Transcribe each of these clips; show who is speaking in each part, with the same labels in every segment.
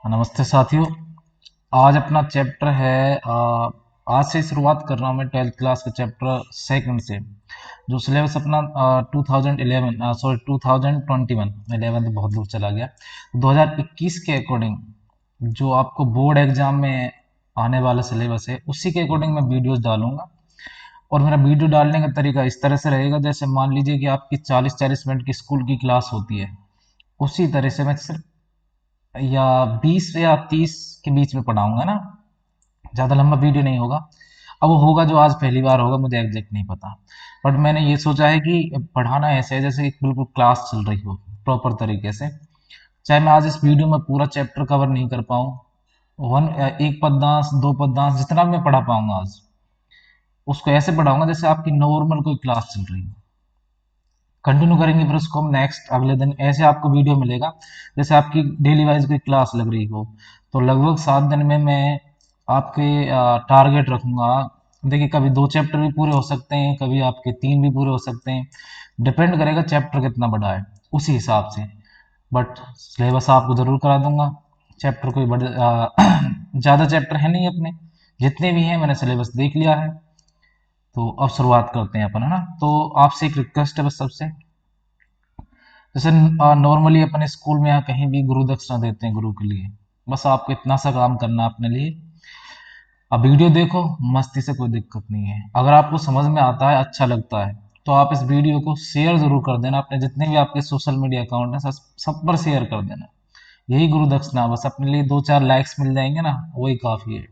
Speaker 1: नमस्ते साथियों। आज अपना चैप्टर है आज से शुरुआत कर रहा हूँ मैं 12th क्लास के चैप्टर सेकंड से। जो सिलेबस अपना 2011 सॉरी 2021 11 तो बहुत दूर चला गया। 2021 के अकॉर्डिंग जो आपको बोर्ड एग्जाम में आने वाला सिलेबस है उसी के अकॉर्डिंग मैं वीडियोस डालूंगा। और मेरा वीडियो डालने का तरीका इस तरह से रहेगा, जैसे मान लीजिए कि आपकी 40-40 मिनट की स्कूल की क्लास होती है, उसी तरह से मैं सिर्फ या 20 या 30 के बीच में पढ़ाऊंगा ना। ज़्यादा लंबा वीडियो नहीं होगा। अब वो होगा जो आज पहली बार होगा, मुझे एग्जैक्ट नहीं पता। बट मैंने ये सोचा है कि पढ़ाना ऐसे है जैसे कि बिल्कुल क्लास चल रही हो, प्रॉपर तरीके से। चाहे मैं आज इस वीडियो में पूरा चैप्टर कवर नहीं कर पाऊँ, एक पद्यांश दो पद्यांश जितना भी मैं पढ़ा पाऊंगा आज, उसको ऐसे पढ़ाऊंगा जैसे आपकी नॉर्मल कोई क्लास चल रही हो। कंटिन्यू करेंगे फिर उसको हम नेक्स्ट अगले दिन, ऐसे आपको वीडियो मिलेगा जैसे आपकी डेली वाइज कोई क्लास लग रही हो। तो लगभग 7 दिन में मैं आपके टारगेट रखूंगा। देखिए, कभी 2 चैप्टर भी पूरे हो सकते हैं, कभी आपके 3 भी पूरे हो सकते हैं। डिपेंड करेगा चैप्टर कितना बड़ा है, उसी हिसाब से। बट सिलेबस आपको जरूर करा दूंगा। चैप्टर कोई बड़े ज़्यादा चैप्टर है नहीं अपने, जितने भी हैं मैंने सिलेबस देख लिया है। तो अब शुरुआत करते हैं अपन, है ना। तो आपसे एक रिक्वेस्ट है बस सबसे, जैसे नॉर्मली अपने स्कूल में या कहीं भी गुरु दक्षिणा देते हैं गुरु के लिए। बस आपको इतना सा काम करना है अपने लिए। अब वीडियो देखो मस्ती से, कोई दिक्कत नहीं है। अगर आपको समझ में आता है, अच्छा लगता है, तो आप इस वीडियो को शेयर जरूर कर देना। अपने जितने भी आपके सोशल मीडिया अकाउंट है सब पर शेयर कर देना। यही गुरु दक्षिणा, बस अपने लिए 2-4 लाइक्स मिल जाएंगे ना, वही काफी है।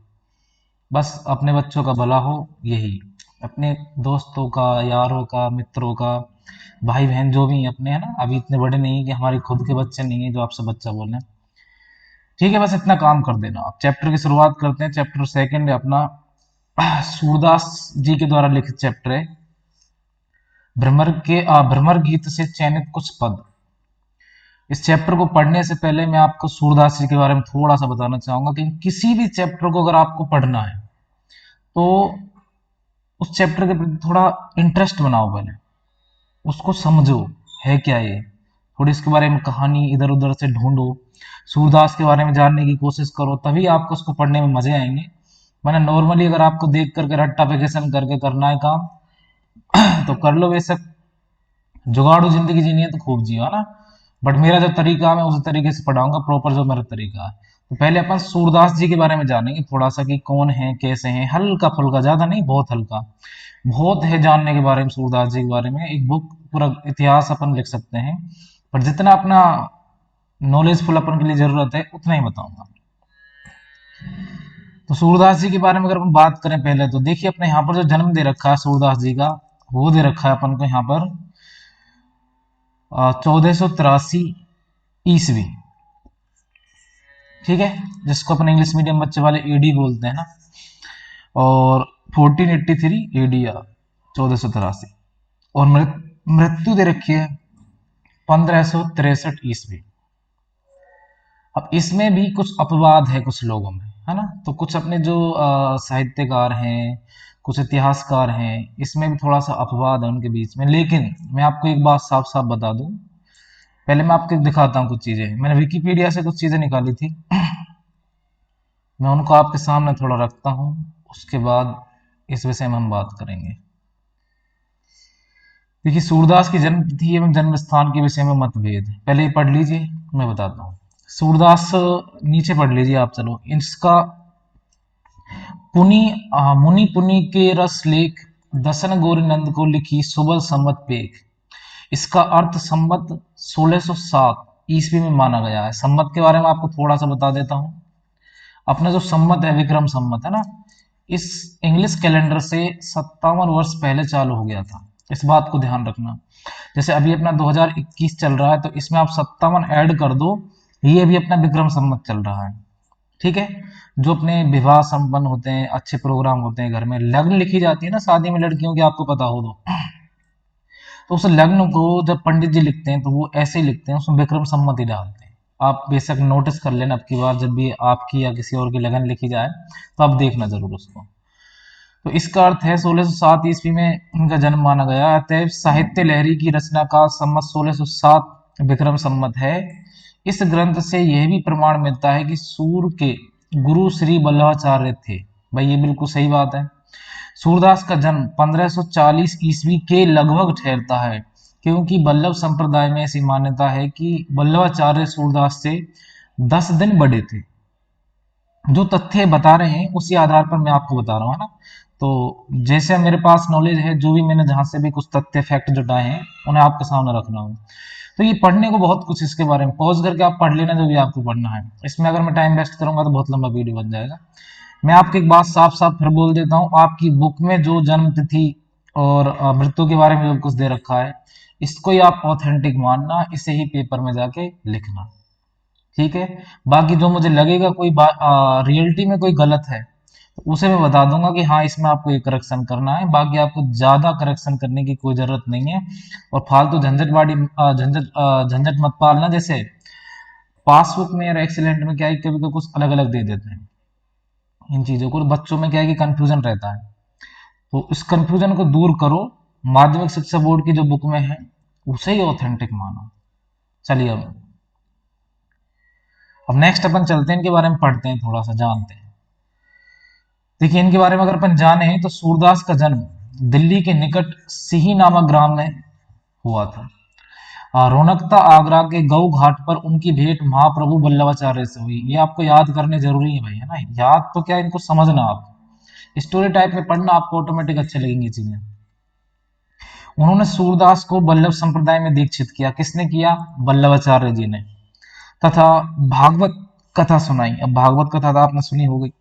Speaker 1: बस अपने बच्चों का भला हो, यही। अपने दोस्तों का, यारों का, मित्रों का, भाई बहन जो भी हैं अपने, है ना। अभी इतने बड़े नहीं है कि हमारे खुद के बच्चे नहीं है जो आपसे बच्चा बोल रहे हैं। ठीक है, बस इतना काम कर देना। आप चैप्टर की शुरुआत करते हैं। चैप्टर सेकंड है अपना, सूरदास जी के द्वारा लिखित चैप्टर है, भ्रमर गीत से चयनित कुछ पद। इस चैप्टर को पढ़ने से पहले मैं आपको सूरदास जी के बारे में थोड़ा सा बताना चाहूंगा कि किसी भी चैप्टर को अगर आपको पढ़ना है तो उस चैप्टर के प्रति थोड़ा इंटरेस्ट बनाओ पहले, उसको समझो है क्या ये, थोड़ी इसके बारे में कहानी इधर उधर से ढूंढो, सूरदास के बारे में जानने की कोशिश करो, तभी आपको उसको पढ़ने में मजे आएंगे। मैंने नॉर्मली अगर आपको देख करके रट्टाफिकेशन करके करना है काम तो कर लो बेशक। जुगाड़ू जिंदगी जीनी है तो खूब जियो, है ना। बट मेरा जो तरीका है मैं उस तरीके से पढ़ाऊंगा, प्रॉपर जो मेरा तरीका है। तो पहले अपन सूरदास जी के बारे में जानेंगे थोड़ा सा कि कौन है कैसे हैं, हल्का फुल्का, ज्यादा नहीं, बहुत हल्का। बहुत है जानने के बारे में, सूरदास जी के बारे में एक बुक पूरा इतिहास अपन लिख सकते हैं। पर जितना अपना नॉलेजफुल अपन के लिए जरूरत है उतना ही बताऊंगा। तो सूरदास जी के बारे में अगर अपन बात करें पहले, तो देखिए अपने यहाँ पर जो जन्म दे रखा है सूरदास जी का, वो दे रखा है अपन को यहाँ पर 1483 ईस्वी। ठीक है, जिसको अपन इंग्लिश मीडियम बच्चे वाले एडी बोलते हैं ना। और 1483 एडी या 1483। और मृत्यु दे रखी है 1563 ईस्वी। अब इसमें भी कुछ अपवाद है कुछ लोगों में, है ना। तो कुछ अपने जो साहित्यकार हैं, कुछ इतिहासकार हैं, इसमें भी थोड़ा सा अपवाद है उनके बीच में। लेकिन मैं आपको एक बात साफ साफ बता दूं, पहले मैं आपको दिखाता हूँ कुछ चीजें। मैंने विकिपीडिया से कुछ चीजें निकाली थी, मैं उनको आपके सामने थोड़ा रखता हूँ, उसके बाद इस विषय में हम बात करेंगे। देखिए, सूरदास की जन्म तिथि एवं जन्म स्थान के विषय में मतभेद, पहले ये पढ़ लीजिए, मैं बताता हूँ। सूरदास, नीचे पढ़ लीजिए आप, चलो इसका पुनि मुनि पुनि के रस लेख दसन गोरी नंद को लिखी सुबह संवत पेख। इसका अर्थ संवत 1607 ईस्वी में माना गया है। संवत के बारे में आपको थोड़ा सा बता देता हूँ। अपना जो संवत है, विक्रम संवत, है ना, इस इंग्लिश कैलेंडर से 57 वर्ष पहले चालू हो गया था। इस बात को ध्यान रखना। जैसे अभी अपना 2021 चल रहा है, तो इसमें आप 57 ऐड कर दो, ये भी अपना विक्रम संवत चल रहा है। ठीक है। जो अपने विवाह संपन्न होते हैं, अच्छे प्रोग्राम होते हैं, घर में लग्न लिखी जाती है ना शादी में लड़कियों की, आपको पता हो तो उस लग्न को जब पंडित जी लिखते हैं तो वो ऐसे ही लिखते हैं, उसमें विक्रम संमत ही डालते हैं। आप बेशक नोटिस कर लेना, अब की बार जब भी आपकी या किसी और की लगन लिखी जाए तो आप देखना जरूर उसको। तो इसका अर्थ है 1607 ईस्वी में इनका जन्म माना गया, अतएव साहित्य लहरी की रचना का संमत 1607 विक्रम संमत है। इस ग्रंथ से यह भी प्रमाण मिलता है कि सूर के गुरु श्री वल्लभाचार्य थे। भाई ये बिल्कुल सही बात है। सूरदास का जन्म 1540 ईस्वी के लगभग ठहरता है, क्योंकि वल्लभ संप्रदाय में ऐसी मान्यता है कि वल्लभाचार्य सूरदास से 10 दिन बड़े थे। जो तथ्य बता रहे हैं उसी आधार पर मैं आपको बता रहा हूँ, है ना। तो जैसे मेरे पास नॉलेज है, जो भी मैंने जहां से भी कुछ तथ्य फैक्ट जुटाए हैं उन्हें आपके सामने रख रहा हूँ। तो ये पढ़ने को बहुत कुछ इसके बारे में, पॉज करके आप पढ़ लेना जो भी आपको पढ़ना है। इसमें अगर मैं टाइम वेस्ट करूंगा तो बहुत लंबा वीडियो बन जाएगा। मैं आपको एक बात साफ साफ फिर बोल देता हूँ, आपकी बुक में जो जन्म तिथि और मृत्यु के बारे में जो कुछ दे रखा है, इसको ही आप ऑथेंटिक मानना, इसे ही पेपर में जाके लिखना, ठीक है। बाकी जो मुझे लगेगा कोई रियलिटी में कोई गलत है तो उसे मैं बता दूंगा कि हाँ इसमें आपको ये करेक्शन करना है। बाकी आपको ज्यादा करेक्शन करने की कोई जरूरत नहीं है। और फालतू झंझट मत पालना। जैसे पासबुक में या एक्सीलेंट में क्या है, कभी तो कुछ अलग अलग दे देते हैं इन चीजों को, बच्चों में क्या है कि कंफ्यूजन रहता है। तो इस कंफ्यूजन को दूर करो, माध्यमिक शिक्षा बोर्ड की जो बुक में है उसे ही ऑथेंटिक मानो। चलिए अब नेक्स्ट अपन चलते हैं, इनके बारे में पढ़ते हैं, थोड़ा सा जानते हैं। देखिए इनके बारे में अगर अपन जाने तो सूरदास का जन्म दिल्ली के निकट सिही नामक ग्राम में हुआ था। रौनकता आगरा के गऊ घाट पर उनकी भेंट महाप्रभु वल्लभाचार्य से हुई। ये आपको याद करने जरूरी है भाई, है ना। याद तो क्या, इनको समझना आप, स्टोरी टाइप में पढ़ना, आपको ऑटोमेटिक अच्छे लगेंगी चीजें। उन्होंने सूरदास को वल्लभ संप्रदाय में दीक्षित किया। किसने किया? वल्लभाचार्य जी ने। तथा भागवत कथा सुनाई। अब भागवत कथा तो आपने सुनी होगी,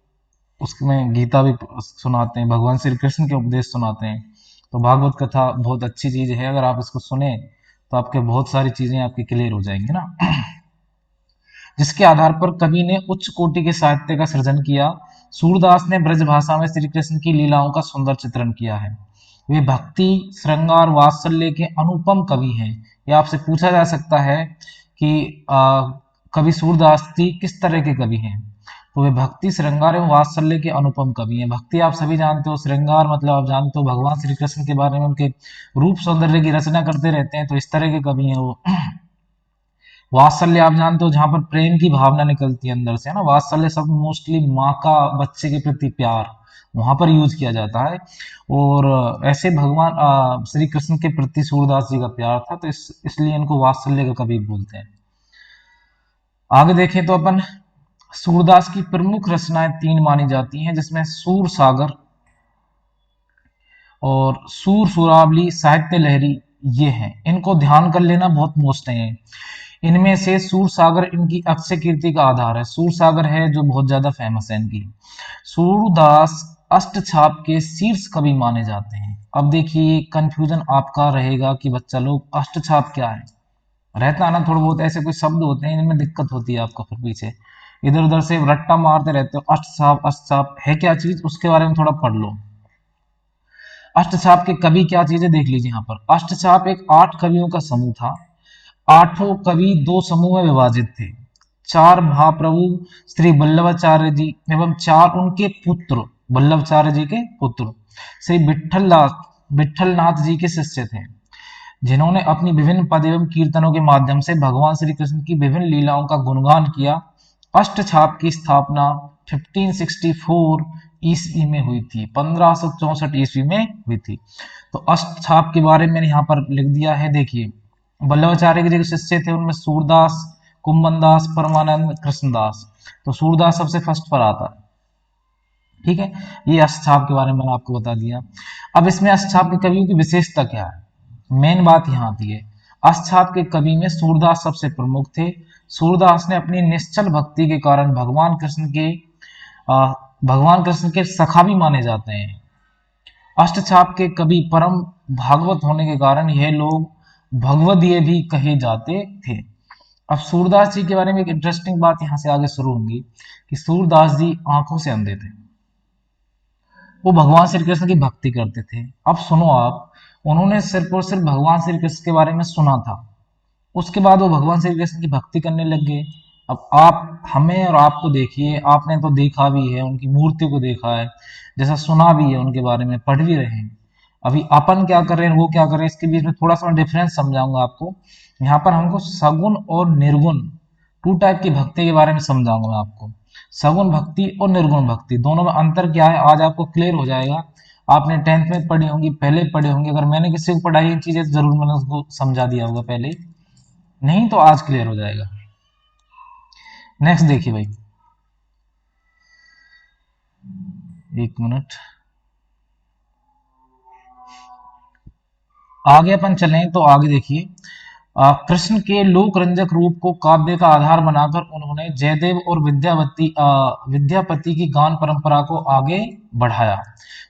Speaker 1: उसमें गीता भी सुनाते हैं, भगवान श्री कृष्ण के उपदेश सुनाते हैं। तो भागवत कथा बहुत अच्छी चीज है, अगर आप इसको सुने तो आपके बहुत सारी चीजें आपकी क्लियर हो जाएंगी ना। जिसके आधार पर कवि ने उच्च कोटि के साहित्य का सृजन किया। सूरदास ने ब्रज भाषा में श्री कृष्ण की लीलाओं का सुंदर चित्रण किया है। वे भक्ति, श्रृंगार, वात्सल्य के अनुपम कवि हैं। यह आपसे पूछा जा सकता है कि कवि सूरदास जी किस तरह के कवि हैं। तो वे भक्ति, श्रृंगार एवं वात्सल्य के अनुपम कवि हैं। भक्ति आप सभी जानते हो, श्रृंगार मतलब आप जानते हो भगवान श्री कृष्ण के बारे में, उनके रूप सौंदर्य की रचना करते रहते हैं, तो इस तरह के कवि हैं वो। वात्सल्य आप जानते हो, जहां पर प्रेम की भावना निकलती है अंदर से, है ना। वात्सल्य शब्द मोस्टली माँ का बच्चे के प्रति प्यार, वहां पर यूज किया जाता है। और ऐसे भगवान श्री कृष्ण के प्रति सूरदास जी का प्यार था, तो इसलिए इनको वात्सल्य का कवि बोलते हैं। आगे देखें तो अपन सूरदास की प्रमुख रचनाएं 3 मानी जाती हैं, जिसमें सूर सागर और सूर सुरावली, साहित्य लहरी, ये हैं। इनको ध्यान कर लेना, बहुत मोस्ट है। इनमें से सूर सागर इनकी अक्षय कीर्ति का आधार है। सूर सागर है जो बहुत ज्यादा फेमस है इनकी। सूरदास अष्टछाप के शीर्ष कवि माने जाते हैं। अब देखिए कंफ्यूजन आपका रहेगा कि बच्चा लोग अष्टछाप क्या है, रहता है ना थोड़ा बहुत, ऐसे कोई शब्द होते हैं जिनमें दिक्कत होती है आपको, फिर पीछे इधर उधर से रट्टा मारते रहते हो। अष्टछाप, अष्टछाप है क्या चीज, उसके बारे में थोड़ा पढ़ लो। अष्टछाप के कवि क्या चीज है देख लीजिए यहाँ पर। अष्टछाप एक 8 कवियों का समूह था। 8 कवि 2 समूह में विभाजित थे। 4 महाप्रभु श्री वल्लभाचार्य जी एवं 4 उनके पुत्र, वल्लभाचार्य जी के पुत्र श्री विठलनाथ जी के शिष्य थे, जिन्होंने अपनी विभिन्न पद एवं कीर्तनों के माध्यम से भगवान श्री कृष्ण की विभिन्न लीलाओं का गुणगान किया। अष्टछाप की स्थापना 1564 ईस्वी में हुई थी, 1564 ईस्वी में हुई थी। तो अष्टछाप के बारे में मैंने यहाँ पर लिख दिया है। देखिए वल्लभाचार्य के जो शिष्य थे उनमें सूरदास, कुंभनदास, परमानंद, कृष्णदास। तो सूरदास सबसे फर्स्ट पर आता है, ठीक है। ये अष्टछाप के बारे में मैंने आपको बता दिया। अब इसमें अष्टछाप के कवियों की विशेषता क्या है, मेन बात यहाँ आती है। अष्टछाप के कवि में सूरदास सबसे प्रमुख थे। सूरदास ने अपनी निश्चल भक्ति के कारण भगवान कृष्ण के सखा भी माने जाते हैं। अष्टछाप के कवि परम भागवत होने के कारण यह लोग भगवदीय भी कहे जाते थे। अब सूरदास जी के बारे में एक इंटरेस्टिंग बात यहां से आगे शुरू होगी कि सूरदास जी आंखों से अंधे थे। वो भगवान श्री कृष्ण की भक्ति करते थे। अब सुनो आप, उन्होंने सिर्फ और सिर्फ भगवान श्री कृष्ण के बारे में सुना था, उसके बाद वो भगवान श्री कृष्ण की भक्ति करने लग गए। अब आप हमें और आपको देखिए, आपने तो देखा भी है, उनकी मूर्ति को देखा है, जैसा सुना भी है उनके बारे में, पढ़ भी रहे हैं। अभी अपन क्या कर रहे हैं, वो क्या कर रहे हैं, इसके बीच में थोड़ा सा डिफरेंस समझाऊंगा आपको। यहाँ पर हमको सगुण और निर्गुण टू टाइप की भक्ति के बारे में समझाऊंगा मैं आपको, सगुण भक्ति और निर्गुण भक्ति, दोनों में अंतर क्या है आज आपको क्लियर हो जाएगा। आपने टेंथ में पढ़ी होंगी, पहले पढ़े होंगे, अगर मैंने किसी को पढ़ाई ये चीजें तो जरूर मैंने उसको समझा दिया होगा पहले, नहीं तो आज क्लियर हो जाएगा। नेक्स्ट देखिए भाई, एक मिनट, आगे अपन चलें तो आगे देखिए, कृष्ण के लोक रंजक रूप को काव्य का आधार बनाकर उन्होंने जयदेव और विद्यापति की गान परंपरा को आगे बढ़ाया।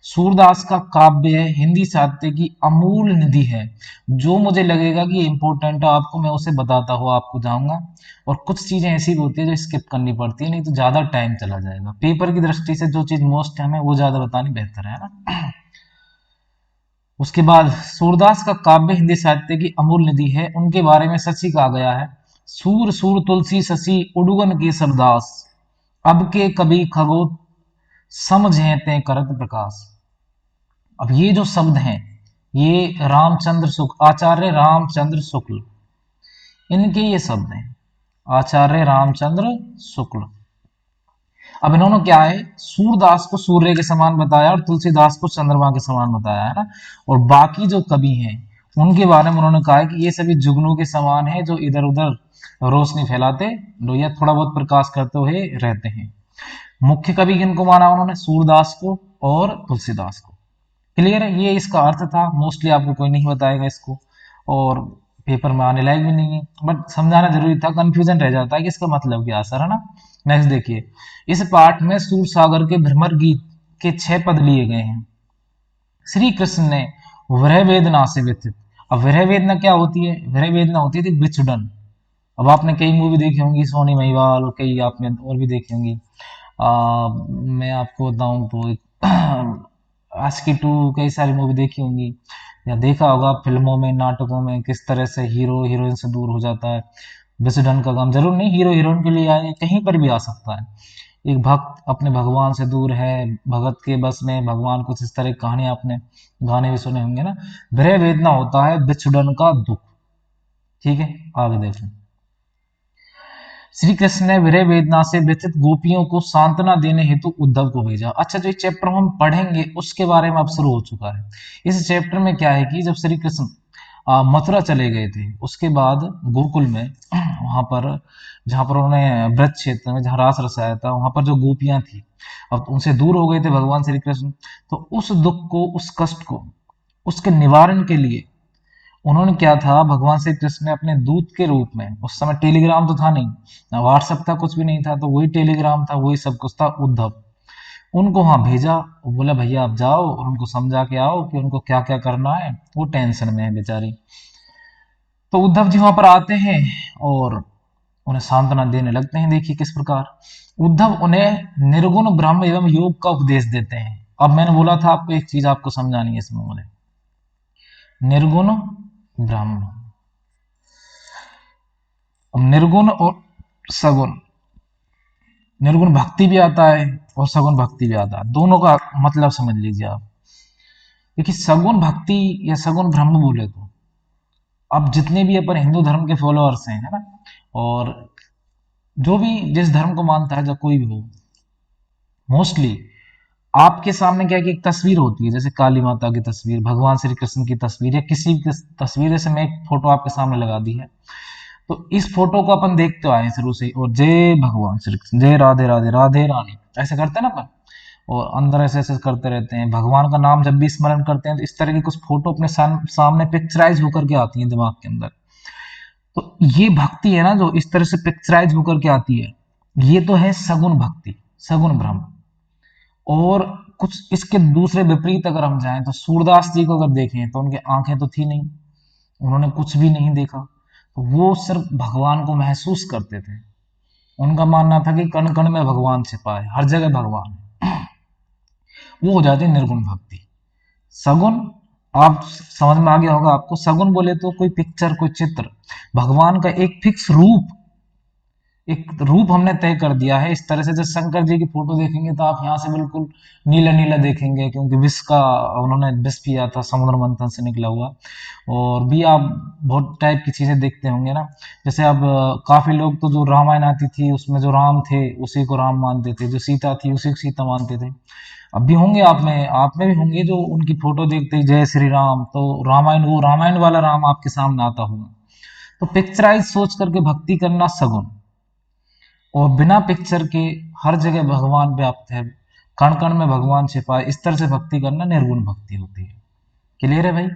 Speaker 1: सूरदास का काव्य हिंदी साहित्य की अमूल निधि है। जो मुझे लगेगा कि इंपॉर्टेंट है आपको, मैं उसे बताता हुआ आपको जाऊंगा, और कुछ चीजें ऐसी भी होती है जो स्किप करनी पड़ती है, नहीं तो ज्यादा टाइम चला जाएगा। पेपर की दृष्टि से जो चीज मोस्ट है हमें वो ज्यादा बतानी बेहतर है ना। उसके बाद सूरदास का काव्य हिंदी साहित्य की अमूल निधि है। उनके बारे में सच ही कहा गया है, सूर सूर तुलसी शशि उडुगन के सरदास, अब के कभी खगोत समझे ते करत प्रकाश। अब ये जो शब्द हैं, ये रामचंद्र शुक्ल, आचार्य रामचंद्र शुक्ल, इनके ये शब्द हैं, आचार्य रामचंद्र शुक्ल। अब इन्होंने क्या है, सूरदास को सूर्य के समान बताया और तुलसीदास को चंद्रमा के समान बताया है ना। और बाकी जो कवि हैं उनके बारे में उन्होंने कहा है कि ये सभी जुगनू के समान है जो इधर उधर रोशनी फैलाते या थोड़ा बहुत प्रकाश करते हुए रहते हैं। मुख्य कवि किनको माना उन्होंने, सूरदास को और तुलसीदास को। क्लियर है, ये इसका अर्थ था। मोस्टली आपको कोई नहीं बताएगा इसको, और पेपर में आने लायक भी नहीं है, बट समझाना जरूरी था, कंफ्यूजन रह जाता है कि इसका मतलब क्या सर, है ना। नेक्स्ट देखिए, इस पाठ में सूर सागर के भ्रमर गीत के 6 पद लिए गए हैं। श्री कृष्ण ने वृह वेदना से व्यथित। अब वृह वेदना क्या होती है, वृह वेदना होती थी विचुड़न। अब आपने कई मूवी देखी होंगी, सोनी महिवाल, कई आपने और भी देखी होंगी। मैं आपको बताऊं तो आशिकी 2, कई सारी मूवी देखी होंगी या देखा होगा फिल्मों में, नाटकों में, किस तरह से हीरो हीरोइन से दूर हो जाता है। विछड़न का गम जरूर नहीं हीरो हीरोइन के लिए आए, कहीं पर भी आ सकता है। एक भक्त अपने भगवान से दूर है, भगत के बस में भगवान, कुछ इस तरह की कहानी आपने गाने भी सुने होंगे ना। वृह वेदना होता है विछड़न का दुख। ठीक है, आगे देखें। श्री कृष्ण ने विरह वेदना से व्यथित गोपियों को सांत्वना देने हेतु उद्धव को भेजा। अच्छा, जो चैप्टर हम पढ़ेंगे उसके बारे में अब शुरू हो चुका है। इस चैप्टर में क्या है कि जब श्री कृष्ण मथुरा चले गए थे, उसके बाद गोकुल में वहां पर जहां पर उन्होंने ब्रज क्षेत्र में जहां रास रचाया था, वहां पर जो गोपियां थी, अब उनसे दूर हो गए थे भगवान श्री कृष्ण। तो उस दुख को, उस कष्ट को, उसके निवारण के लिए उन्होंने क्या था, भगवान श्री कृष्ण ने अपने दूत के रूप में, उस समय टेलीग्राम तो था नहीं ना, व्हाट्सएप था, कुछ भी नहीं था, तो वही टेलीग्राम था, वही सब कुछ था, उद्धव, उनको वहां भेजा। बोला भैया आप जाओ और उनको समझा के आओ कि उनको क्या क्या करना है, वो टेंशन में है बेचारी। तो उद्धव जी वहां पर आते हैं और उन्हें सांत्वना देने लगते हैं। देखिए किस प्रकार उद्धव उन्हें निर्गुण ब्रह्म एवं योग का उपदेश देते हैं। अब मैंने बोला था आपको एक चीज आपको समझानी है इसमें, मुझे निर्गुण ब्रह्म, निर्गुण और सगुण, निर्गुण भक्ति भी आता है और सगुण भक्ति भी आता है, दोनों का मतलब समझ लीजिए आप। देखिए सगुण भक्ति या सगुण ब्रह्म बोले तो अब जितने भी अपन हिंदू धर्म के फॉलोअर्स हैं, है ना, और जो भी जिस धर्म को मानता है, जो कोई भी हो, मोस्टली आपके सामने क्या है कि एक तस्वीर होती है, जैसे काली माता की तस्वीर, भगवान श्री कृष्ण की तस्वीर, या किसी भी तस्वीर, जैसे मैं एक फोटो आपके सामने लगा दी है, तो इस फोटो को अपन देखते आए शुरू से, और जय भगवान श्री कृष्ण, जय राधे राधे राधे रानी, ऐसे करते हैं ना अपन, और अंदर ऐसे ऐसे करते रहते हैं, भगवान का नाम जब भी स्मरण करते हैं तो इस तरह की कुछ फोटो अपने सामने पिक्चराइज होकर के आती है दिमाग के अंदर। तो ये भक्ति है ना, जो इस तरह से पिक्चराइज होकर के आती है, ये तो है सगुण भक्ति, सगुण ब्रह्म। और कुछ इसके दूसरे विपरीत अगर हम जाएं तो सूरदास जी को अगर देखें तो उनकी आंखें तो थी नहीं, उन्होंने कुछ भी नहीं देखा, तो वो सिर्फ भगवान को महसूस करते थे। उनका मानना था कि कण कण में भगवान छिपा है, हर जगह भगवान है। वो हो जाती है निर्गुण भक्ति। सगुण, आप समझ में आ गया होगा आपको, सगुण बोले तो कोई पिक्चर, कोई चित्र, भगवान का एक फिक्स रूप एक रूप हमने तय कर दिया है। इस तरह से जब शंकर जी की फोटो देखेंगे तो आप यहाँ से बिल्कुल नीला नीला देखेंगे, क्योंकि विष का उन्होंने विष पिया था समुद्र मंथन से निकला हुआ। और भी आप बहुत टाइप की चीजें देखते होंगे ना। जैसे अब काफी लोग तो जो रामायण आती थी उसमें जो राम थे उसी को राम मानते थे, जो सीता थी उसी को सीता मानते थे। अब भी होंगे आप में भी होंगे जो उनकी फोटो देखते ही जय श्री राम, तो रामायण, वो रामायण वाला राम आपके सामने आता होगा। तो पिक्चराइज सोच करके भक्ति करना सगुन, और बिना पिक्चर के हर जगह भगवान व्याप्त है, कण कण में भगवान छिपा है, इस तरह से भक्ति करना निर्गुण भक्ति होती है। क्लियर है भाई।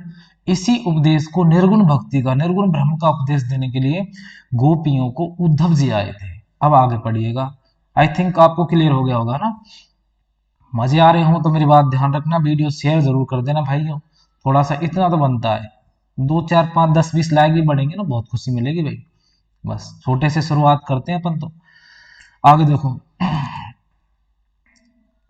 Speaker 1: इसी उपदेश को, निर्गुण भक्ति का, निर्गुण ब्रह्म का उपदेश देने के लिए गोपियों को उद्धव जी आए थे। अब आगे पढ़िएगा। आई थिंक आपको क्लियर हो गया होगा ना। मजे आ रहे हो तो मेरी बात ध्यान रखना, वीडियो शेयर जरूर कर देना भाइयों। थोड़ा सा इतना तो बनता है, 2 4 5 10 20 लाइक भी बढ़ेंगे ना, बहुत खुशी मिलेगी भाई। बस छोटे से शुरुआत करते हैं अपन तो। आगे देखो,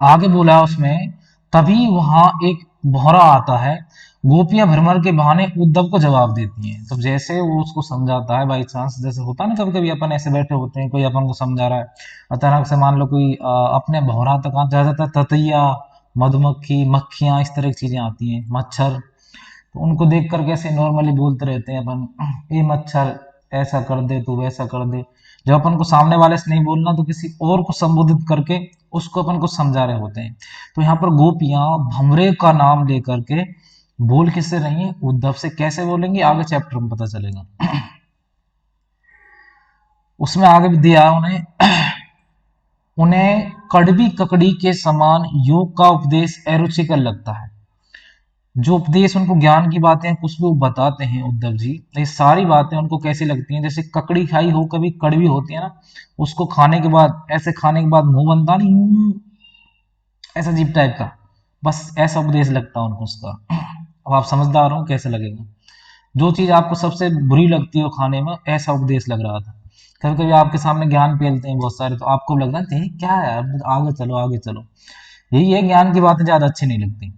Speaker 1: आगे बोला उसमें, तभी वहां एक भौरा आता है। गोपियां भ्रमर के बहाने उद्धव को जवाब देती हैं। तो जैसे वो उसको समझाता है, बाई चांस जैसे होता है ना, कभी कभी अपन ऐसे बैठे होते हैं, कोई अपन को समझा रहा है, अचानक से मान लो कोई अपने भौरा तक आ जाता है, ततैया, मधुमक्खी, मक्खियां, इस तरह की चीजें आती हैं, मच्छर। तो उनको देख कर कैसे नॉर्मली बोलते रहते हैं अपन, ये मच्छर ऐसा कर दे, तू वैसा कर दे। जब अपन को सामने वाले से नहीं बोलना तो किसी और को संबोधित करके उसको अपन को समझा रहे होते हैं। तो यहाँ पर गोपियां भमरे का नाम लेकर के बोल किससे रही हैं? उद्धव से। कैसे बोलेंगे आगे चैप्टर में पता चलेगा। उसमें आगे भी दिया उन्हें, उन्हें कड़वी ककड़ी के समान योग का उपदेश अरुचिकर लगता है। जो उपदेश उनको ज्ञान की बातें कुछ भी वो बताते हैं उद्धव जी, ये सारी बातें उनको कैसी लगती हैं? जैसे ककड़ी खाई हो कभी, कड़वी होती है ना, उसको खाने के बाद, ऐसे खाने के बाद मुंह बनता नहीं, ऐसा अजीब टाइप का, बस ऐसा उपदेश लगता है उनको उसका। अब आप समझदार हो, कैसे लगेगा? जो चीज आपको सबसे बुरी लगती हो खाने में, ऐसा उपदेश लग रहा था। कभी कभी आपके सामने ज्ञान पेलते हैं बहुत सारे, तो आपको लगता है क्या है यार, आगे चलो आगे चलो। यही है, ज्ञान की बातें ज्यादा अच्छी नहीं लगती,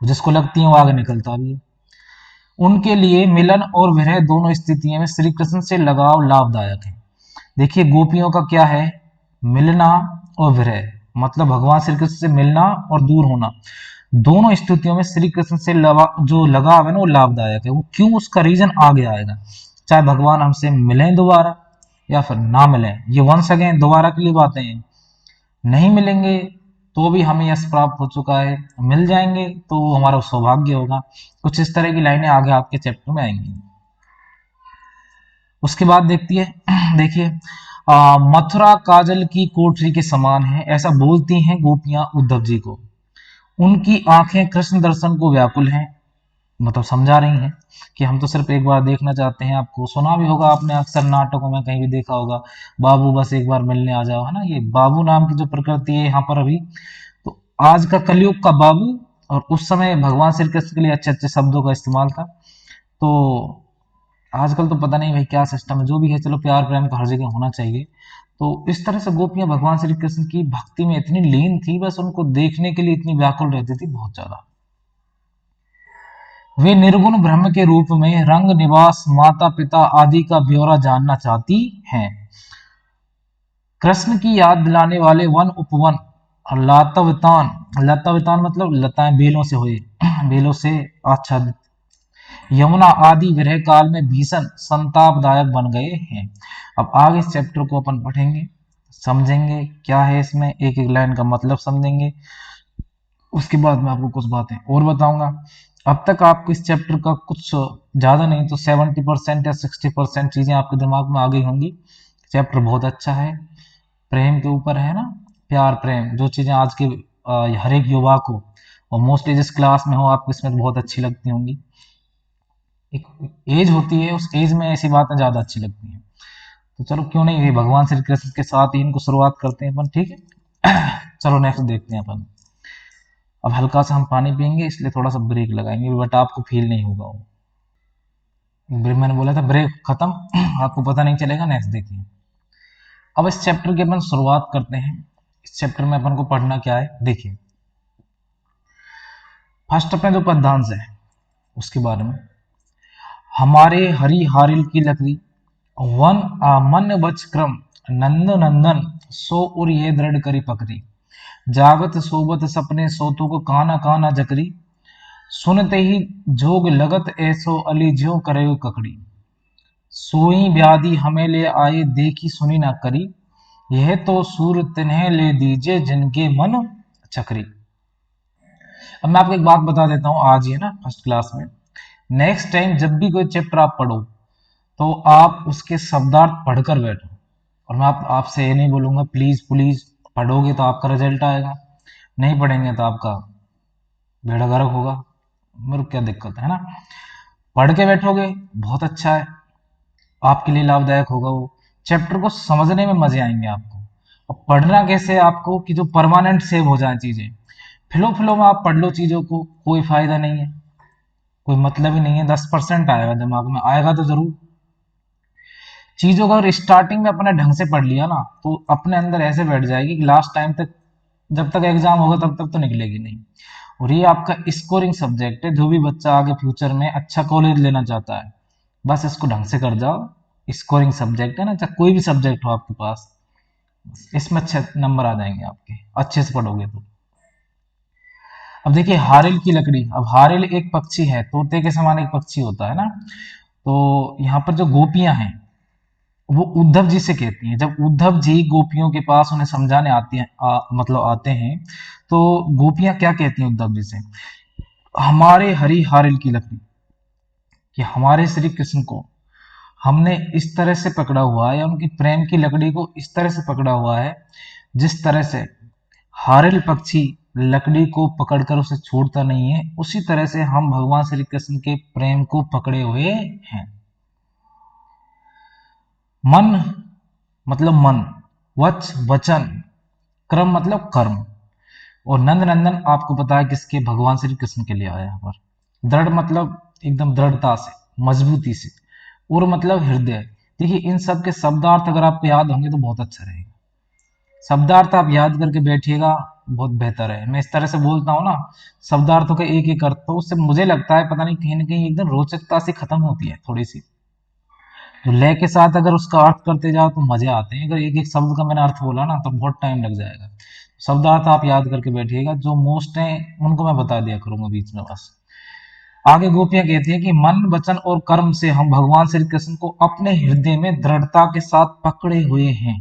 Speaker 1: जिसको लगती है वो आगे निकलता भी है। उनके लिए मिलन और विरह दोनों स्थितियों में श्री कृष्ण से लगाव लाभदायक है। देखिए गोपियों का क्या है, मिलना और विरह, मतलब भगवान श्री कृष्ण से मिलना और दूर होना, दोनों स्थितियों में श्री कृष्ण से जो लगाव है ना वो लाभदायक है। वो क्यों, उसका रीजन आगे आएगा। चाहे भगवान हमसे मिलें दोबारा या फिर ना मिलें, ये वंस अगेन दोबारा के लिए बातें हैं। नहीं मिलेंगे तो भी हमें यश प्राप्त हो चुका है, मिल जाएंगे तो हमारा सौभाग्य होगा। कुछ इस तरह की लाइनें आगे आपके चैप्टर में आएंगी। उसके बाद देखती है, देखिए, मथुरा काजल की कोठरी के समान है, ऐसा बोलती हैं गोपियां उद्धव जी को। उनकी आंखें कृष्ण दर्शन को व्याकुल हैं, मतलब समझा रही हैं कि हम तो सिर्फ एक बार देखना चाहते हैं आपको। सुना भी होगा आपने, अक्सर नाटकों में कहीं भी देखा होगा, बाबू बस एक बार मिलने आ जाओ, है ना। ये बाबू नाम की जो प्रकृति है यहाँ पर अभी, तो आज का कलयुग का बाबू, और उस समय भगवान श्री कृष्ण के लिए अच्छे अच्छे शब्दों का इस्तेमाल था। तो आजकल तो पता नहीं भाई क्या सिस्टम है, जो भी है चलो, प्यार प्रेम तो हर जगह होना चाहिए। तो इस तरह से गोपियां भगवान श्री कृष्ण की भक्ति में इतनी लीन थी, बस उनको देखने के लिए इतनी व्याकुल रहती थी, बहुत ज्यादा। वे निर्गुण ब्रह्म के रूप में रंग निवास, माता पिता आदि का ब्यौरा जानना चाहती हैं। कृष्ण की याद दिलाने वाले वन उपवन और लतावितान, लतावितान मतलब लताएं बेलों से हुए, बेलों से आच्छादित यमुना आदि विरह काल में भीषण संतापदायक बन गए हैं। अब आगे इस चैप्टर को अपन पढ़ेंगे, समझेंगे क्या है इसमें, एक एक लाइन का मतलब समझेंगे। उसके बाद मैं आपको कुछ बातें और बताऊंगा। अब तक आपको इस चैप्टर का कुछ ज्यादा नहीं तो 70% या 60% चीजें आपके दिमाग में आ गई होंगी। चैप्टर बहुत अच्छा है, प्रेम के ऊपर है ना, प्यार प्रेम, जो चीजें आज के हर एक युवा को, और मोस्टली जिस क्लास में हो आपको, इसमें बहुत अच्छी लगती होंगी। एक एज होती है, उस एज में ऐसी बातें ज्यादा अच्छी लगती हैं। तो चलो क्यों नहीं, ये भगवान श्री कृष्ण के साथ ही इनको शुरुआत करते हैं अपन, ठीक है। चलो नेक्स्ट देखते हैं अपन। अब हल्का सा हम पानी पियेंगे, इसलिए थोड़ा सा ब्रेक लगाएंगे, बट आपको फील नहीं होगा वो ब्रेक, मैंने बोला था ब्रेक खत्म, आपको पता नहीं चलेगा। नेक्स्ट देखिए। अब इस चैप्टर की अपन शुरुआत करते हैं। इस चैप्टर में अपन को पढ़ना क्या है, देखिए। फर्स्ट अपने जो पद्यांश है उसके बारे में, हमारे हरी हारिल की लकड़ी, वन मन बच क्रम नंद नंदन सो उर ये दृढ़ करी पकड़ी, जागत सोबत सपने सोतों को काना काना जकरी, सुनते ही जोग लगत ऐसो अली ज्यों करे ककड़ी, सोई व्याधि हमें ले आए देखी सुनी ना करी, यह तो सूर तिन्हें ले दीजिए जिनके मन चकरी। अब मैं आपको एक बात बता देता हूँ आज ही है ना फर्स्ट क्लास में, नेक्स्ट टाइम जब भी कोई चैप्टर आप पढ़ो तो आप उसके शब्दार्थ पढ़कर बैठो। और मैं आपसे ये नहीं बोलूंगा प्लीज प्लीज पढ़ोगे तो आपका रिजल्ट आएगा, नहीं पढ़ेंगे तो आपका बेड़ा गर्क होगा। मेरे को क्या दिक्कत है ना, पढ़ के बैठोगे बहुत अच्छा है, आपके लिए लाभदायक होगा। वो चैप्टर को समझने में मजे आएंगे आपको। और पढ़ना कैसे है आपको कि जो परमानेंट सेव हो जाए चीजें, फ्लो फ्लो में आप पढ़ लो चीजों को, कोई फायदा नहीं है, कोई मतलब ही नहीं है। 10% आएगा दिमाग में, आएगा तो जरूर। चीजों को अगर स्टार्टिंग में अपने ढंग से पढ़ लिया ना तो अपने अंदर ऐसे बैठ जाएगी कि लास्ट टाइम तक, जब तक एग्जाम होगा तब तक तो निकलेगी नहीं। और ये आपका स्कोरिंग सब्जेक्ट है, जो भी बच्चा आगे फ्यूचर में अच्छा कॉलेज लेना चाहता है बस इसको ढंग से कर जाओ। स्कोरिंग सब्जेक्ट है ना, चाहे कोई भी सब्जेक्ट हो आपके पास, इसमें अच्छे नंबर आ जाएंगे आपके, अच्छे से पढ़ोगे तो। अब देखिए हारिल की लकड़ी, अब हारिल एक पक्षी है, तोते के समान एक पक्षी होता है ना। तो यहाँ पर जो गोपियां हैं वो उद्धव जी से कहती हैं, जब उद्धव जी गोपियों के पास उन्हें समझाने आती हैं, मतलब आते हैं, तो गोपियां क्या कहती हैं उद्धव जी से, हमारे हरि हारिल की लकड़ी, कि हमारे श्री कृष्ण को हमने इस तरह से पकड़ा हुआ है, या उनकी प्रेम की लकड़ी को इस तरह से पकड़ा हुआ है जिस तरह से हारिल पक्षी लकड़ी को पकड़कर उसे छोड़ता नहीं है, उसी तरह से हम भगवान श्री कृष्ण के प्रेम को पकड़े हुए हैं। मन मतलब मन, वच वचन, क्रम मतलब कर्म, और नंद नंदन आपको पता है किसके, भगवान श्री कृष्ण के लिए आया यहाँ पर। दृढ़ मतलब एकदम दृढ़ता से, मजबूती से, और मतलब हृदय। देखिए इन सब के शब्दार्थ अगर आपको याद होंगे तो बहुत अच्छा रहेगा। शब्दार्थ आप याद करके बैठिएगा, बहुत बेहतर है। मैं इस तरह से बोलता हूँ ना, शब्दार्थों का एक एक अर्थ, तो उससे मुझे लगता है पता नहीं कहीं ना कहीं एकदम रोचकता से खत्म होती है थोड़ी सी। तो लय के साथ अगर उसका अर्थ करते जाओ तो मजे आते हैं। अगर एक एक शब्द का मैंने अर्थ बोला ना तो बहुत टाइम लग जाएगा। शब्दार्थ आप याद करके बैठिएगा, जो मोस्ट है उनको मैं बता दिया करूंगा बीच में बस। आगे गोपियां कहती हैं कि मन वचन और कर्म से हम भगवान श्री कृष्ण को अपने हृदय में दृढ़ता के साथ पकड़े हुए हैं,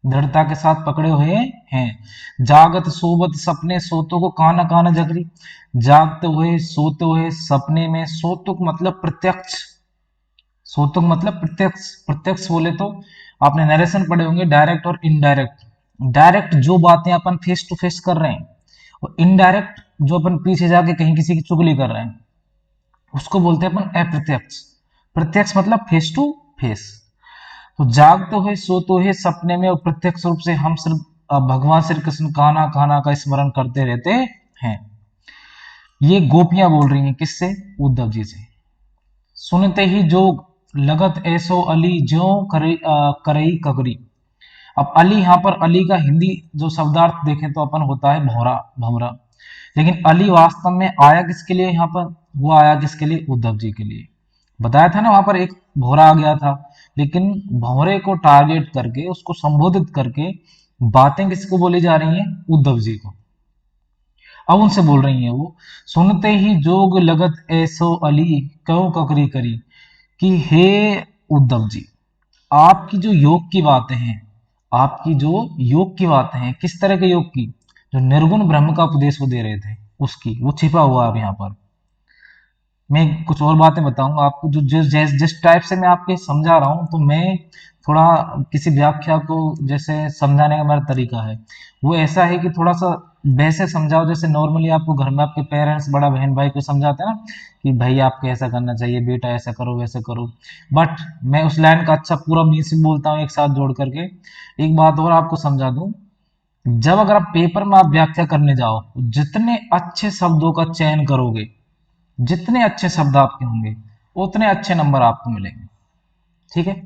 Speaker 1: दृढ़ता के साथ पकड़े हुए हैं। जागत सोबत सपने सोतों को काना काना जगरी, जागते हुए सोते हुए सपने में, सोतुक मतलब प्रत्यक्ष, सोतुक मतलब प्रत्यक्ष, प्रत्यक्ष बोले तो आपने नरेशन पढ़े होंगे डायरेक्ट और इनडायरेक्ट। डायरेक्ट जो बातें अपन फेस टू फेस कर रहे हैं, और इनडायरेक्ट जो अपन पीछे जाके कहीं किसी की चुगली कर रहे हैं, उसको बोलते हैं अपन अप्रत्यक्ष। प्रत्यक्ष मतलब फेस टू फेस। तो जागते हुए सोते हुए सपने में और प्रत्यक्ष रूप से हम सिर्फ भगवान श्री कृष्ण कान्हा कान्हा का स्मरण करते रहते हैं। ये गोपियां बोल रही हैं किससे, उद्धव जी से। सुनते ही जो लगत ऐसो अली ज्यों करई कगरी। अब अली, यहाँ पर अली का हिंदी जो शब्दार्थ देखें तो अपन होता है भौरा, भमरा। लेकिन अली वास्तव में आया किसके लिए यहाँ पर, वो आया किसके लिए, उद्धव जी के लिए। बताया था ना वहां पर एक भौरा आ गया था, लेकिन भौरे को टारगेट करके, उसको संबोधित करके बातें किसको बोली जा रही हैं, उद्धव जी को। अब उनसे बोल रही हैं वो, सुनते ही जोग लगत ऐसो अली क्यों ककरी करी, कि हे उद्धव जी, आपकी जो योग की बातें हैं, आपकी जो योग की बातें हैं, किस तरह के योग की, जो निर्गुण ब्रह्म का उपदेश वो दे रहे थे उसकी, वो छिपा हुआ है अब यहाँ पर। मैं कुछ और बातें बताऊंगा आपको, जो जिस टाइप से मैं आपके समझा रहा हूँ, तो मैं थोड़ा किसी व्याख्या को जैसे समझाने का मेरा तरीका है वो ऐसा है कि थोड़ा सा वैसे समझाओ जैसे नॉर्मली आपको घर में आपके पेरेंट्स, बड़ा बहन भाई को समझाते हैं ना, कि भाई आपको ऐसा करना चाहिए, बेटा ऐसा करो वैसे करो। बट मैं उस लाइन का अच्छा पूरा मीनिंग भी बोलता हूँ एक साथ जोड़ करके। एक बात और आपको समझा दूं, जब अगर आप पेपर में आप व्याख्या करने जाओ, जितने अच्छे शब्दों का चयन करोगे, जितने अच्छे शब्द आपके होंगे, उतने अच्छे नंबर आपको मिलेंगे। ठीक है,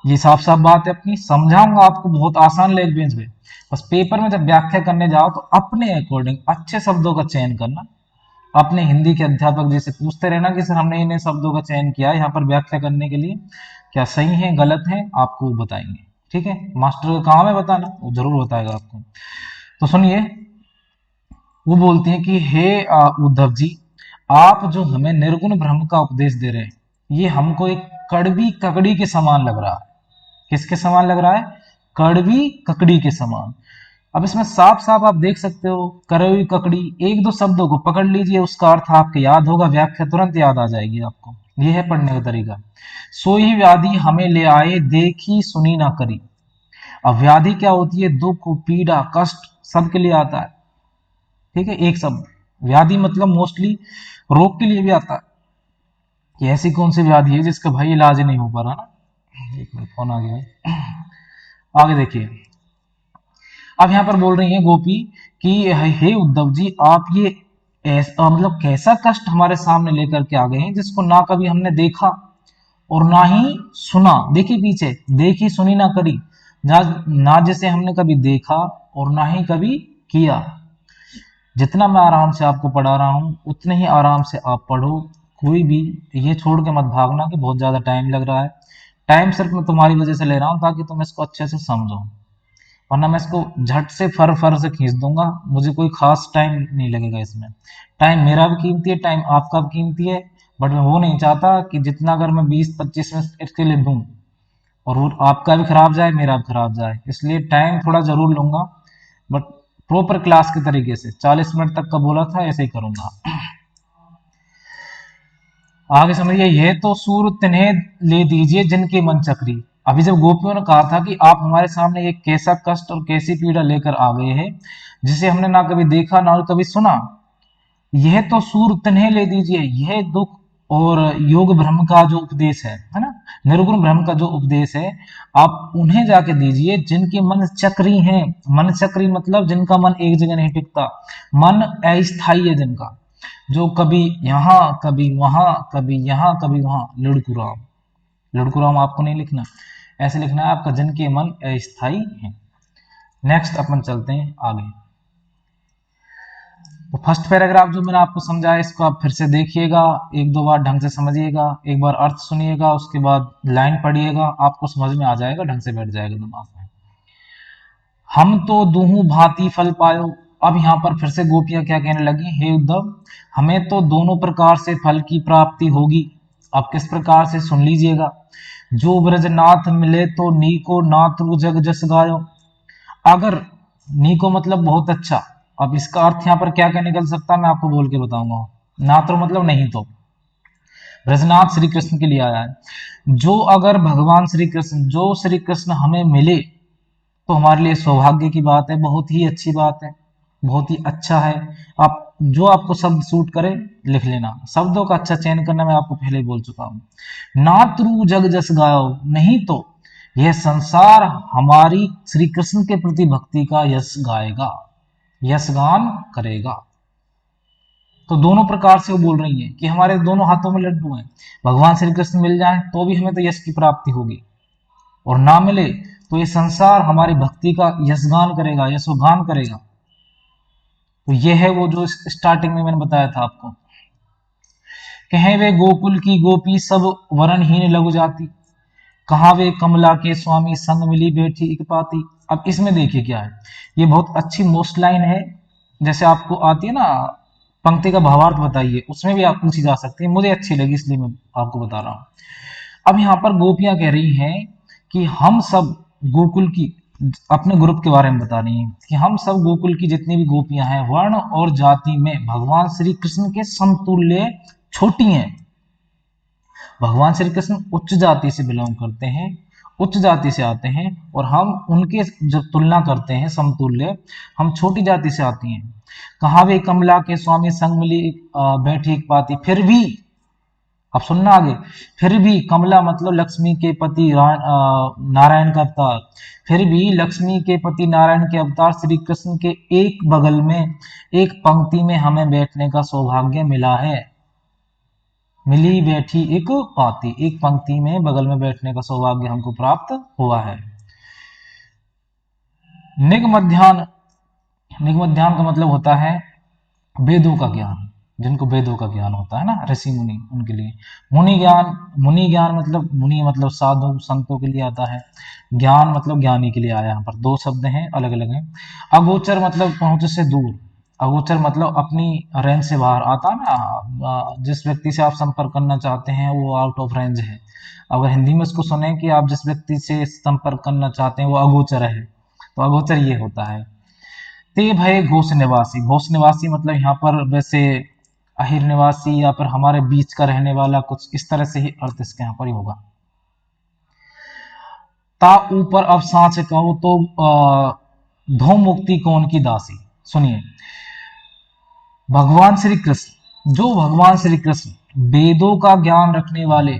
Speaker 1: ये साफ साफ बात है अपनी, समझाऊंगा आपको बहुत आसान लैंग्वेज में। बस पेपर में जब व्याख्या करने जाओ तो अपने अकॉर्डिंग अच्छे शब्दों का चयन करना, अपने हिंदी के अध्यापक जी से पूछते रहना कि सर हमने इन्हें शब्दों का चयन किया है यहाँ पर व्याख्या करने के लिए, क्या सही है गलत है, आपको वो बताएंगे। ठीक है, मास्टर का काम है बताना, वो जरूर बताएगा आपको। तो सुनिए, वो बोलती है कि हे उद्धव जी, आप जो हमें निर्गुण ब्रह्म का उपदेश दे रहे हैं, ये हमको एक कड़वी ककड़ी के समान लग रहा है। किसके समान लग रहा है? कड़वी ककड़ी के समान। अब इसमें साफ साफ आप देख सकते हो, कड़वी ककड़ी, एक दो शब्दों को पकड़ लीजिए, उसका अर्थ आपको याद होगा, व्याख्या तुरंत याद आ जाएगी आपको। यह है पढ़ने का तरीका। सोई व्याधि हमें ले आए, देखी सुनी ना करी। अब व्याधि क्या होती है? दुख, पीड़ा, कष्ट सबके लिए आता है। ठीक है, एक शब्द व्याधि मतलब मोस्टली रोग के लिए भी आता है, कि ऐसी कौन सी व्याधि है जिसका भाई इलाज नहीं हो पा रहा ना। एक मिनट, फोन आ गया है। आगे देखिए, अब यहाँ पर बोल रही है गोपी कि हे उद्धव जी, आप ये ऐसा मतलब कैसा कष्ट हमारे सामने लेकर के आ गए हैं जिसको ना कभी हमने देखा और ना ही सुना। देखिए पीछे, देखी सुनी ना करी, ना जिसे हमने कभी देखा और ना ही कभी किया। जितना मैं आराम से आपको पढ़ा रहा हूँ उतने ही आराम से आप पढ़ो। कोई भी ये छोड़ के मत भागना कि बहुत ज्यादा टाइम लग रहा है। टाइम सिर्फ मैं तुम्हारी वजह से ले रहा हूँ ताकि तुम इसको अच्छे से समझो, वरना मैं इसको झट से फर फर से खींच दूंगा, मुझे कोई खास टाइम नहीं लगेगा इसमें। टाइम मेरा भी कीमती है, टाइम आपका भी कीमती है, बट मैं वो नहीं चाहता कि जितना अगर मैं 20-25 मिनट इसके लिए दूं और वो आपका भी खराब जाए मेरा भी खराब जाए, इसलिए टाइम थोड़ा जरूर लूंगा, बट प्रॉपर क्लास के तरीके से 40 मिनट तक का बोला था ऐसे ही करूंगा। आगे समझिए, यह तो सूर तिन्हें ले दीजिए जिनके मन चक्री। अभी जब गोपियों ने कहा था कि आप हमारे सामने एक कैसा कष्ट और कैसी पीड़ा लेकर आ गए हैं जिसे हमने ना कभी देखा ना कभी सुना, यह तो सूर तिन्हें ले दीजिए। यह दुख और योग ब्रह्म का जो उपदेश है ना, निर्गुण ब्रह्म का जो उपदेश है, आप उन्हें जाके दीजिए जिनके मन चक्री हैं। मन चक्री मतलब जिनका मन एक जगह नहीं टिकता, मन अस्थाई है जिनका, जो कभी यहाँ कभी वहां, कभी यहाँ कभी वहां। लुढ़कुराम, लुढ़कुराम आपको नहीं लिखना, ऐसे लिखना है आपका, जिनके मन अस्थाई है। नेक्स्ट अपन चलते हैं आगे। तो फर्स्ट पैराग्राफ जो मैंने आपको समझाया इसको आप फिर से देखिएगा, एक दो बार ढंग से समझिएगा, एक बार अर्थ सुनिएगा, उसके बाद लाइन पढ़िएगा, आपको समझ में आ जाएगा, ढंग से बैठ जाएगा दिमाग में। हम तो दूहू भांति फल पायो। अब यहाँ पर फिर से गोपियां क्या कहने लगी, हे उद्धव, हमें तो दोनों प्रकार से फल की प्राप्ति होगी। अब किस प्रकार से, सुन लीजिएगा। जो ब्रजनाथ मिले तो नीको, नातरु जग जस गायो। अगर, नीको मतलब बहुत अच्छा, अब इसका अर्थ यहाँ पर क्या क्या निकल सकता है मैं आपको बोल के बताऊंगा। नातरु मतलब नहीं तो, ब्रजनाथ श्री कृष्ण के लिए आया है। जो अगर भगवान श्री कृष्ण, जो श्री कृष्ण हमें मिले तो हमारे लिए सौभाग्य की बात है, बहुत ही अच्छी बात है, बहुत ही अच्छा है। आप जो आपको शब्द सूट करे लिख लेना, शब्दों का अच्छा चयन करना मैं आपको पहले ही बोल चुका हूं। नात्रु जग जस गाओ, नहीं तो यह संसार हमारी श्री कृष्ण के प्रति भक्ति का यश गाएगा, यश गान करेगा। तो दोनों प्रकार से वो बोल रही है कि हमारे दोनों हाथों में लड्डू हैं, भगवान श्री कृष्ण मिल जाए तो भी हमें तो यश की प्राप्ति होगी, और ना मिले तो ये संसार हमारी भक्ति का यशगान करेगा, यशोगान करेगा। तो ये है वो जो स्टार्टिंग में मैंने बताया था आपको। कहें वे गोकुल की गोपी सब वरणहीन लघु जाती, कहाँ वे कमला के स्वामी संग मिली बैठी एक पाती। अब इसमें देखिए क्या है, ये बहुत अच्छी मोस्ट लाइन है, जैसे आपको आती है ना पंक्ति का भावार्थ बताइए, उसमें भी आप पूछी जा सकती है, मुझे अच्छी लगी इसलिए मैं आपको बता रहा हूं। अब यहाँ पर गोपियां कह रही हैं कि हम सब गोकुल की, अपने ग्रुप के बारे में बता रही हैं कि हम सब गोकुल की जितनी भी गोपियां हैं वर्ण और जाति में भगवान श्री कृष्ण के समतुल्य छोटी हैं। भगवान श्री कृष्ण उच्च जाति से बिलोंग करते हैं, उच्च जाति से आते हैं, और हम उनके जब तुलना करते हैं समतुल्य, हम छोटी जाति से आती हैं। कहा वे कमला के स्वामी संग मिली बैठी एक पाती, फिर भी, अब सुनना आगे, फिर भी कमला मतलब लक्ष्मी के पति नारायण का अवतार, फिर भी लक्ष्मी के पति नारायण के अवतार श्री कृष्ण के एक बगल में एक पंक्ति में हमें बैठने का सौभाग्य मिला है। मिली बैठी एक पाती, एक पंक्ति में बगल में बैठने का सौभाग्य हमको प्राप्त हुआ है। निगमध्यान, निगमध्यान का मतलब होता है वेदों का ज्ञान। जिनको वेदों का ज्ञान होता है ना, ऋषि मुनि, उनके लिए। मुनि ज्ञान मतलब, मुनि मतलब साधु संतों के लिए आता है, ज्ञान मतलब ज्ञानी के लिए आया। यहाँ पर दो शब्द हैं, अलग अलग हैं। अगोचर मतलब पहुंच से दूर, अगोचर मतलब अपनी रेंज से बाहर आता ना, जिस व्यक्ति से आप संपर्क करना चाहते हैं वो आउट ऑफ रेंज है। अगर हिंदी में इसको सुने कि आप जिस व्यक्ति से संपर्क करना चाहते हैं वो अगोचर है, तो अगोचर ये होता है। ते भय घोष निवासी, घोष निवासी मतलब यहाँ पर वैसे अहिर निवासी या फिर हमारे बीच का रहने वाला, कुछ इस तरह से ही अर्थ इसके यहाँ पर ही होगा। ता ऊपर अब सांच कहो तो धूम मुक्ति कौन की दासी। सुनिए, भगवान श्री कृष्ण, जो भगवान श्री कृष्ण वेदों का ज्ञान रखने वाले,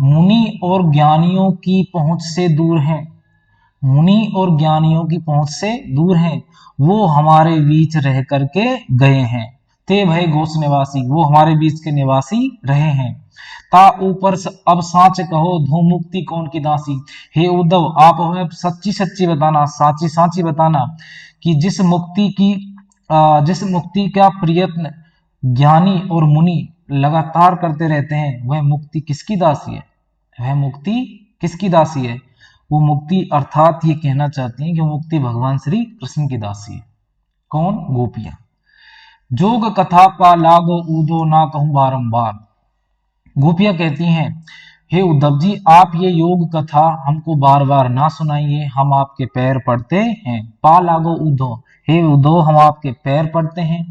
Speaker 1: मुनि और ज्ञानियों की पहुंच से दूर हैं, मुनि और ज्ञानियों की पहुंच से दूर हैं, वो हमारे बीच रह करके गए हैं। ते भय गोस निवासी, वो हमारे बीच के निवासी रहे हैं। ता ऊपर अब साच कहो धूम मुक्ति कौन की दासी। हे उद्धव, आप हमें सच्ची सच्ची बताना, साची साची बताना कि जिस मुक्ति का प्रयत्न ज्ञानी और मुनि लगातार करते रहते हैं, वह मुक्ति किसकी दासी है, वह मुक्ति किसकी दासी है। वो मुक्ति अर्थात ये कहना चाहती हैं कि वो मुक्ति भगवान श्री कृष्ण की दासी है। कौन, गोपियां। जोग कथा पा लागो ऊदो ना कहूं बारंबार। गोपियां कहती हैं, हे उद्धव जी, आप ये योग कथा हमको बार बार ना सुनाइए, हम आपके पैर पड़ते हैं। पा लागो उद्धव, हे उद्धव हम आपके पैर पड़ते हैं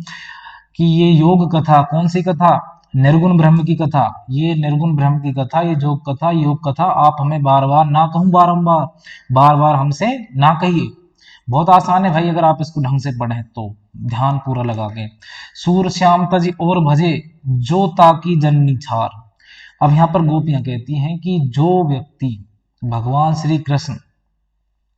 Speaker 1: कि ये योग कथा, कौन सी कथा, निर्गुण ब्रह्म की कथा, ये निर्गुण ब्रह्म की कथा, ये योग कथा आप हमें बार बार ना कहूं बारंबार, बार बार हमसे ना कहिए। बहुत आसान है भाई, अगर आप इसको ढंग से पढ़ें तो, ध्यान पूरा लगा के। सूर श्याम तज और भजे, जो ताकी जननी छार। अब यहाँ पर गोपियां कहती हैं कि जो व्यक्ति भगवान श्री कृष्ण,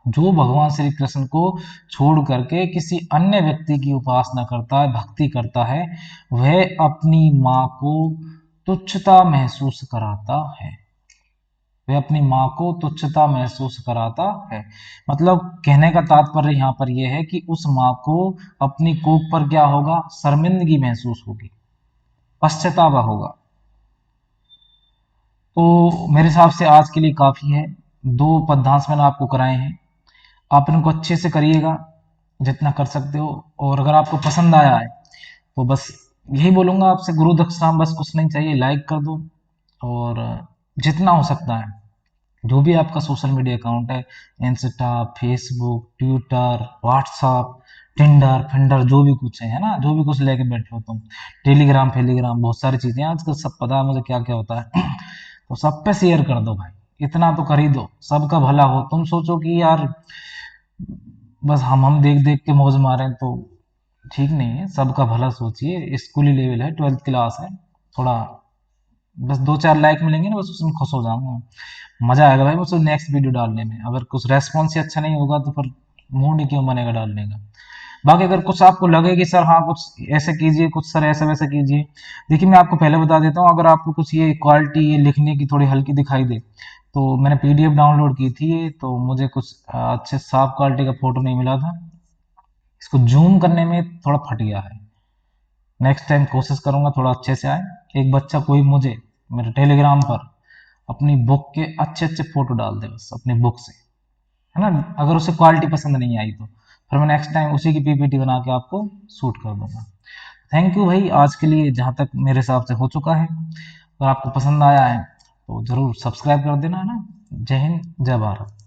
Speaker 1: जो भगवान श्री कृष्ण को छोड़ करके किसी अन्य व्यक्ति की उपासना करता है, भक्ति करता है, वह अपनी माँ को तुच्छता महसूस कराता है, वह अपनी माँ को तुच्छता महसूस कराता है। मतलब कहने का तात्पर्य यहाँ पर यह है कि उस माँ को अपनी कोख पर क्या होगा, शर्मिंदगी महसूस होगी, पश्चाताप होगा। तो मेरे हिसाब से आज के लिए काफी है, दो पद्यांश मैंने आपको कराए हैं, आप इनको अच्छे से करिएगा जितना कर सकते हो। और अगर आपको पसंद आया है तो बस यही बोलूंगा आपसे, गुरु दक्षिणाम बस कुछ नहीं चाहिए, लाइक कर दो। और जितना हो सकता है, जो भी आपका सोशल मीडिया अकाउंट है, Insta, Facebook, Twitter, WhatsApp, Tinder finder, जो भी कुछ है ना, जो भी कुछ लेके बैठे हो तुम, टेलीग्राम फेलीग्राम, बहुत सारी चीजें आजकल, सब पता है मुझे क्या क्या होता है तो सब पे शेयर कर दो भाई, इतना तो कर ही दो, सबका भला हो। तुम सोचो कि यार बस हम देख देख के मौज मारें तो ठीक नहीं है, सबका भला सोचिए। स्कूली लेवल है, 12th क्लास है, थोड़ा बस 2-4 लाइक मिलेंगे ना, बस उसमें खुश हो जाऊंगा, मजा आएगा भाई मुझे नेक्स्ट वीडियो डालने में। अगर कुछ रेस्पॉन्स ही अच्छा नहीं होगा तो फिर मूड ही क्यों बनेगा डालने का। बाकी अगर कुछ आपको लगे कि सर हाँ कुछ ऐसे कीजिए, कुछ सर ऐसा वैसा कीजिए, देखिए मैं आपको पहले बता देता हूँ, अगर आपको कुछ ये क्वालिटी, ये लिखने की थोड़ी हल्की दिखाई दे, तो मैंने पीडीएफ डाउनलोड की थी, तो मुझे कुछ अच्छे साफ क्वालिटी का फोटो नहीं मिला था, इसको जूम करने में थोड़ा फट गया है। नेक्स्ट टाइम कोशिश करूंगा थोड़ा अच्छे से आए। एक बच्चा कोई मुझे मेरे टेलीग्राम पर अपनी बुक के अच्छे अच्छे फोटो डाल दे बस, अपनी बुक से, है ना, अगर उसे क्वालिटी पसंद नहीं आई तो फिर मैं नेक्स्ट टाइम उसी की पीपीटी बना के आपको शूट कर दूंगा। थैंक यू भाई, आज के लिए जहाँ तक मेरे हिसाब से हो चुका है। अगर आपको पसंद आया है तो जरूर सब्सक्राइब कर देना, है ना। जय हिंद, जय भारत।